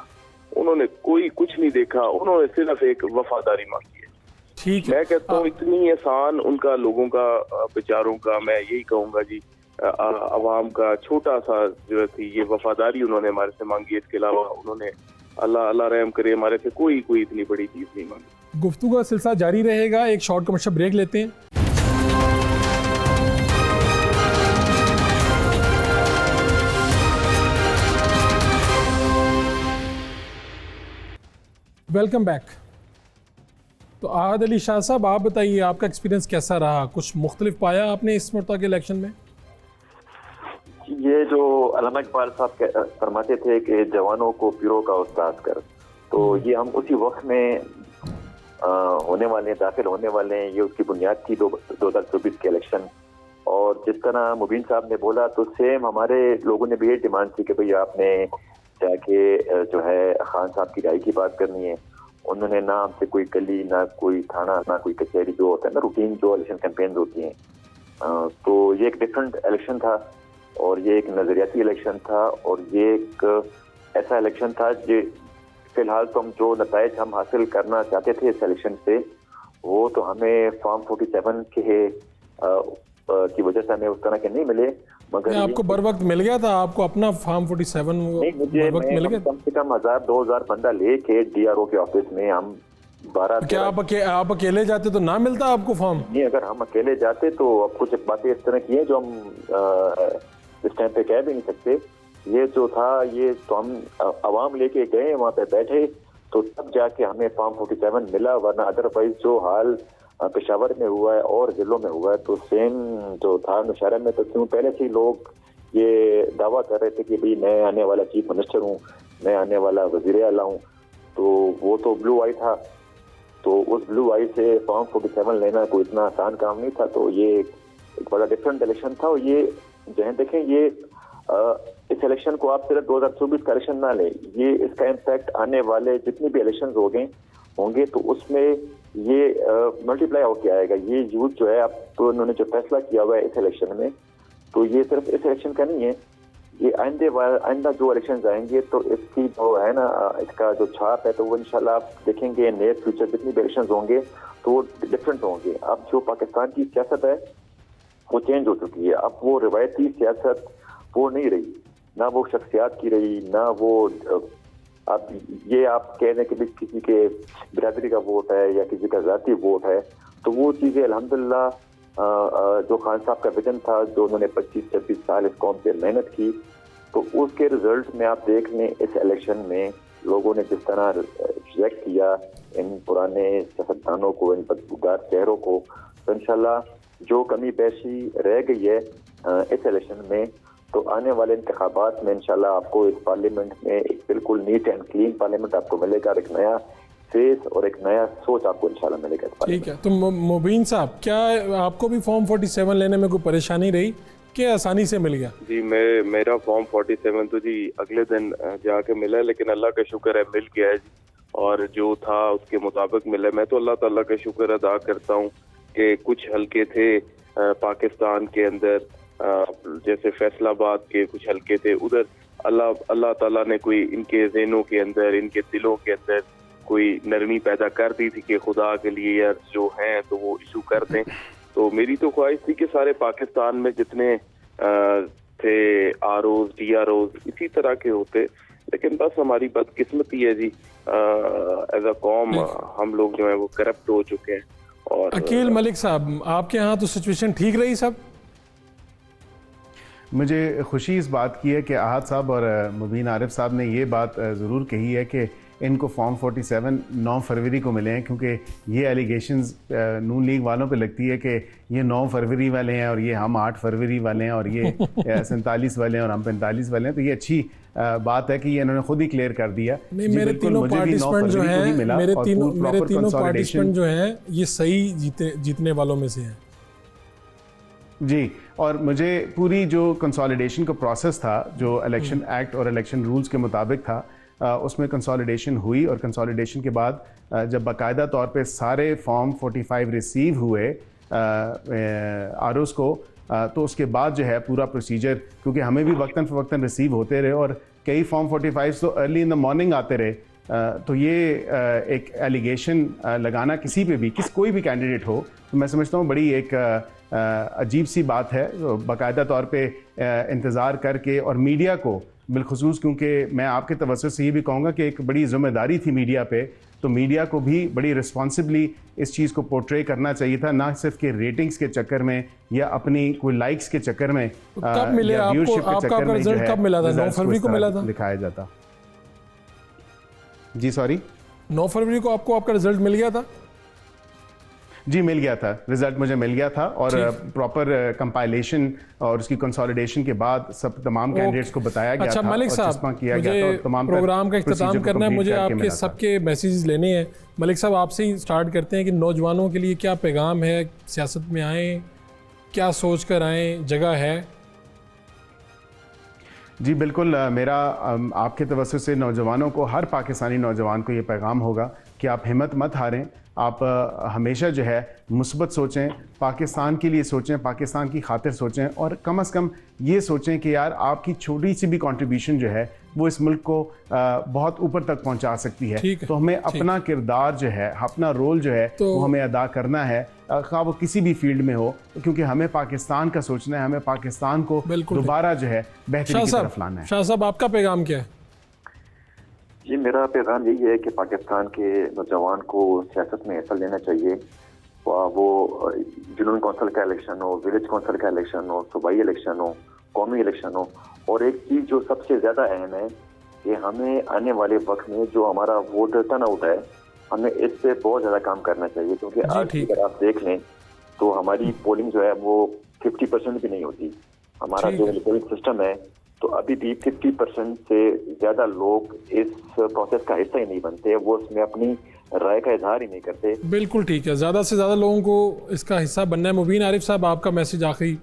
Speaker 4: उन्होंने कोई कुछ नहीं देखा, उन्होंने सिर्फ एक वफादारी मांगी है।
Speaker 1: ठीक है,
Speaker 4: मैं कहता हूँ इतनी आसान उनका लोगों का बेचारों का, मैं यही कहूँगा जी, अवाम का छोटा सा जो थी ये वफादारी उन्होंने हमारे से मांगी। इसके अलावा उन्होंने अल्लाह रहम करे हमारे से कोई इतनी बड़ी चीज़ नहीं मांगी।
Speaker 1: गुफ्तगू का सिलसिला जारी रहेगा। एक शॉर्ट कमर्शियल ब्रेक लेते हैं। Welcome back. तो आहद अली शाह साहब, आप बताइए आपका एक्सपीरियंस कैसा रहा? कुछ मुख्तलिफ पाया आपने इस मरतबा के इलेक्शन में?
Speaker 3: ये जो अल्लामा इकबाल साहब फरमाते थे कि जवानों को पीरों का उस्ताद कर, तो ये हम उसी वक्त में होने वाले, दाखिल होने वाले हैं। ये उसकी बुनियाद थी 2024 के इलेक्शन। और जिस तरह मुबीन साहब ने बोला तो सेम हमारे लोगों ने भी ये डिमांड थी कि भाई आपने जाके जो है खान साहब की राय की बात करनी है। उन्होंने ना हमसे कोई गली, ना कोई थाना, ना कोई कचहरी, जो होता है ना रूटीन जो इलेक्शन कैंपेन होती हैं, तो ये एक डिफरेंट इलेक्शन था और ये एक नजरियाती इलेक्शन था और ये एक ऐसा इलेक्शन था जो फिलहाल तो हम जो नताइज हम हासिल करना चाहते थे इस इलेक्शन से, वो तो हमें फॉर्म 47 के की वजह से हमें उस तरह के नहीं मिले। मगर
Speaker 1: आपको बर वक्त मिल गया था? आपको अपना फॉर्म 47 बर वक्त मिल गया?
Speaker 3: कम से कम 1000-2000 बंदा लेके डीआरओ के ऑफिस में हम 12।
Speaker 1: क्या आप अकेले जाते तो ना मिलता आपको फॉर्म?
Speaker 3: नहीं, अगर हम अकेले जाते तो अब कुछ बातें इस तरह की हैं जो हम इस टाइम पे कह भी नहीं सकते। ये जो था ये तो हम आवाम लेके गए, वहाँ पे बैठे तो तब जाके हमें फॉर्म 47 मिला, वरना अदरवाइज जो हाल पेशावर में हुआ है और जिलों में हुआ है तो सेम जो था नौशहरा में, तो क्यों पहले से ही लोग ये दावा कर रहे थे कि भाई मैं आने वाला चीफ मिनिस्टर हूँ, मैं आने वाला वजीर आला हूँ। तो वो तो ब्लू आई था, तो उस ब्लू आई से फॉर्म 47 लेना कोई इतना आसान काम नहीं था। तो ये एक बड़ा डिफरेंट इलेक्शन था। और ये जहाँ देखें, ये इस इलेक्शन को आप सिर्फ 2024 का इलेक्शन ना लें, ये इसका इम्पैक्ट आने वाले जितने भी इलेक्शन होंगे तो उसमें ये मल्टीप्लाई होकर आएगा। ये यूथ जो है, अब तो उन्होंने जो फैसला किया हुआ है इस इलेक्शन में, तो ये सिर्फ इस इलेक्शन का नहीं है, ये आइंदा जो इलेक्शन आएंगे तो इसकी जो है ना, इसका जो छाप है, तो वो इंशाल्लाह आप देखेंगे नियर फ्यूचर जितनी भी इलेक्शन होंगे तो वो डिफरेंट होंगे। अब जो पाकिस्तान की सियासत है वो चेंज हो चुकी है। अब वो रिवायती सियासत वो नहीं रही, ना वो शख्सियात की रही, ना वो आप कह दें कि किसी के बिरादरी का वोट है या किसी का ज़ाती वोट है, तो वो चीज़ें अल्हम्दुलिल्लाह जो खान साहब का विजन था, जो उन्होंने 25-26 साल इस कौम पे मेहनत की, तो उसके रिजल्ट में आप देख लें इस इलेक्शन में लोगों ने जिस तरह रिजेक्ट किया इन पुराने सियासतदानों को, इन बदबूदार चेहरों को, तो इंशाल्लाह जो कमी पेशी रह गई है इस इलेक्शन में, तो आने वाले इंतखाबात में इंशाल्लाह आपको इस पार्लियामेंट में एक बिल्कुल नीट एंड क्लीन पार्लियामेंट आपको मिलेगा, एक नया फेस और एक नया सोच आपको इंशाल्लाह मिलेगा।
Speaker 1: ठीक है, तो मुबीन साहब, क्या आपको भी फॉर्म 47 लेने में कोई परेशानी रही कि आसानी से मिल गया?
Speaker 4: जी, मेरा फॉर्म 47 तो जी अगले दिन जाके मिला, लेकिन अल्लाह का शुक्र है मिल गया है जी, और जो था उसके मुताबिक मिला। मैं तो अल्लाह ताला का शुक्र अदा करता हूँ कि कुछ हल्के थे पाकिस्तान के अंदर, जैसे फैसलाबाद के कुछ हल्के थे, उधर अल्लाह ताला ने कोई इनके ज़हनों के अंदर, इनके दिलों के अंदर कोई नरमी पैदा कर दी थी कि खुदा के लिए यार जो हैं तो वो इशू कर दें। तो मेरी तो ख्वाहिश थी कि सारे पाकिस्तान में जितने थे आरओज, डीआरओज इसी तरह के होते, लेकिन बस हमारी बदकिस्मती है जी, एज अ कौम हम लोग जो है वो करप्ट हो चुके हैं। और
Speaker 1: अकील मलिक साहब, आपके यहाँ तो सिचुएशन ठीक रही सब?
Speaker 2: मुझे खुशी इस बात की है कि आहद साहब और मुबीन आरिफ साहब ने ये बात ज़रूर कही है कि इनको फॉर्म 47 9 फरवरी को मिले हैं, क्योंकि ये एलिगेशंस नून लीग वालों पे लगती है कि ये 9 फरवरी वाले हैं और ये हम 8 फरवरी वाले हैं और ये 47 वाले हैं और हम 45 वाले हैं। तो ये अच्छी बात है कि ये इन्होंने खुद ही क्लियर कर दिया।
Speaker 1: नहीं, मेरे तीनों पार्टिसिपेंट जो हैं, मेरे तीनों पार्टिसिपेंट जो हैं ये सही जीतने वालों में से हैं
Speaker 2: जी। और मुझे पूरी जो कंसोलिडेशन का प्रोसेस था, जो इलेक्शन एक्ट और इलेक्शन रूल्स के मुताबिक था, उसमें कंसोलिडेशन हुई और कंसोलिडेशन के बाद जब बाकायदा तौर पे सारे फॉर्म 45 रिसीव हुए आरओज़ को, तो उसके बाद जो है पूरा प्रोसीजर, क्योंकि हमें भी वक्तन फ़वक्तन रिसीव होते रहे और कई फॉर्म 45 तो अर्ली इन द मॉर्निंग आते रहे, तो ये एक एलिगेशन लगाना किसी पे भी, कोई भी कैंडिडेट हो, तो मैं समझता हूँ बड़ी एक अजीब सी बात है। बाकायदा तौर पे इंतज़ार करके, और मीडिया को बिलखुसूस, क्योंकि मैं आपके तवज्जुह से ये भी कहूँगा कि एक बड़ी ज़िम्मेदारी थी मीडिया पे, तो मीडिया को भी बड़ी रिस्पॉन्सिबली इस चीज़ को पोर्ट्रे करना चाहिए था, ना सिर्फ कि रेटिंग्स के चक्कर में या अपनी कोई लाइक्स के चक्कर में,
Speaker 1: कब मिले आपको? आपका रिजल्ट कब मिला था? 9 फरवरी को मिला था,
Speaker 2: दिखाया जाता। जी सॉरी,
Speaker 1: 9 फरवरी को आपको आपका रिजल्ट मिल गया था?
Speaker 2: जी मिल गया था, रिजल्ट मुझे मिल गया था, और प्रॉपर कंपाइलेशन और उसकी कंसोलिडेशन के बाद सब तमाम कैंडिडेट्स को बताया गया था।
Speaker 1: अच्छा मलिक साहब, मुझे प्रोग्राम का इख्तिताम करना है, मुझे आपके सबके मैसेजेस लेने हैं। मलिक साहब, आपसे ही स्टार्ट करते हैं कि नौजवानों के लिए क्या पैगाम है, सियासत में आए क्या सोच कर आए, जगह है?
Speaker 2: जी बिल्कुल, मेरा आपके तवज्जुह से नौजवानों को, हर पाकिस्तानी नौजवान को ये पैगाम होगा कि आप हिम्मत मत हारें, आप हमेशा जो है मुस्बत सोचें, पाकिस्तान के लिए सोचें, पाकिस्तान की खातिर सोचें, और कम से कम ये सोचें कि यार आपकी छोटी सी भी कंट्रीब्यूशन जो है वो इस मुल्क को बहुत ऊपर तक पहुंचा सकती है। तो हमें अपना किरदार जो है, अपना रोल जो है वो हमें अदा करना है, खा वो किसी भी फील्ड में हो, क्योंकि हमें पाकिस्तान का सोचना है, हमें पाकिस्तान को दोबारा जो है बेहतरी की तरफ लाना है।
Speaker 1: शाह साहब, आपका पैगाम क्या है?
Speaker 3: जी, मेरा पैगाम यही है कि पाकिस्तान के नौजवान को सियासत में हिस्सा लेना चाहिए। वो जुनून कौंसिल का इलेक्शन हो, विलेज कौंसिल का इलेक्शन हो, सूबाई इलेक्शन हो, कौमी इलेक्शन हो, और एक चीज़ जो सबसे ज़्यादा अहम है कि हमें आने वाले वक्त में जो हमारा वोटर टर्नआउट है, हमें इस पे बहुत ज़्यादा काम करना चाहिए, क्योंकि आज
Speaker 1: ठीक।
Speaker 3: अगर आप देख लें तो हमारी पोलिंग जो है वो 50% भी नहीं होती। हमारा जो पोलिंग सिस्टम है, तो अभी भी 50% से ज़्यादा लोग इस प्रोसेस का हिस्सा ही नहीं बनते, वो उसमें अपनी राय का इजहार ही नहीं करते।
Speaker 1: बिल्कुल ठीक है, ज़्यादा से ज़्यादा लोगों को इसका हिस्सा बनना है। मुबीन आरिफ साहब, आपका मैसेज आखिरी।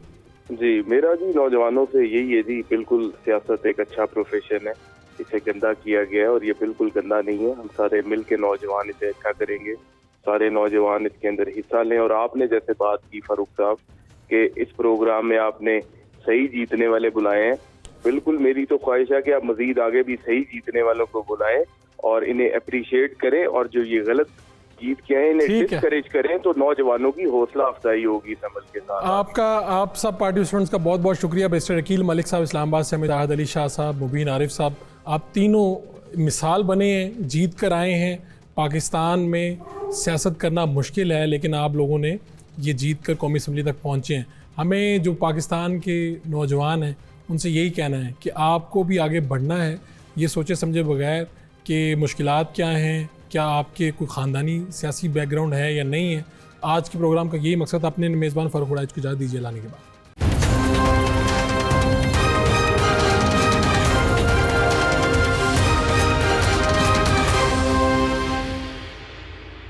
Speaker 4: जी, मेरा जी नौजवानों से यही है जी, बिल्कुल सियासत एक अच्छा प्रोफेशन है, इसे गंदा किया गया है और ये बिल्कुल गंदा नहीं है। हम सारे मिल के नौजवान इसे अच्छा करेंगे, सारे नौजवान इसके अंदर हिस्सा लें। और आपने जैसे बात की फारूक साहब कि इस प्रोग्राम में आपने सही जीतने वाले बुलाए हैं, बिल्कुल मेरी तो ख्वाहिश है कि आप मजीद आगे भी सही जीतने वालों को बुलाएं और इन्हें अप्रिशिएट करें, और जो ये गलत जीत के हैं इन्हें डिस्करेज करें, तो नौजवानों की हौसला अफजाई होगी इस अमल के साथ।
Speaker 1: आप सब पार्टिसिपेंट्स का बहुत बहुत शुक्रिया। बैरिस्टर अकील मलिक साहब इस्लामाबाद से, हमीद अहद अली शाह साहब, मुबीन आरिफ साहब, आप तीनों मिसाल बने हैं, जीत कर आए हैं। पाकिस्तान में सियासत करना मुश्किल है, लेकिन आप लोगों ने ये जीत कर कौमी असम्बली तक पहुँचे हैं। हमें जो पाकिस्तान के नौजवान हैं उनसे यही कहना है कि आपको भी आगे बढ़ना है, ये सोचे समझे बगैर कि मुश्किलात क्या हैं, क्या आपके कोई ख़ानदानी सियासी बैकग्राउंड है या नहीं है। आज के प्रोग्राम का यही मकसद। अपने मेज़बान फ़ारूक वड़ाइच को इजाज़त दीजिए लाने के बाद।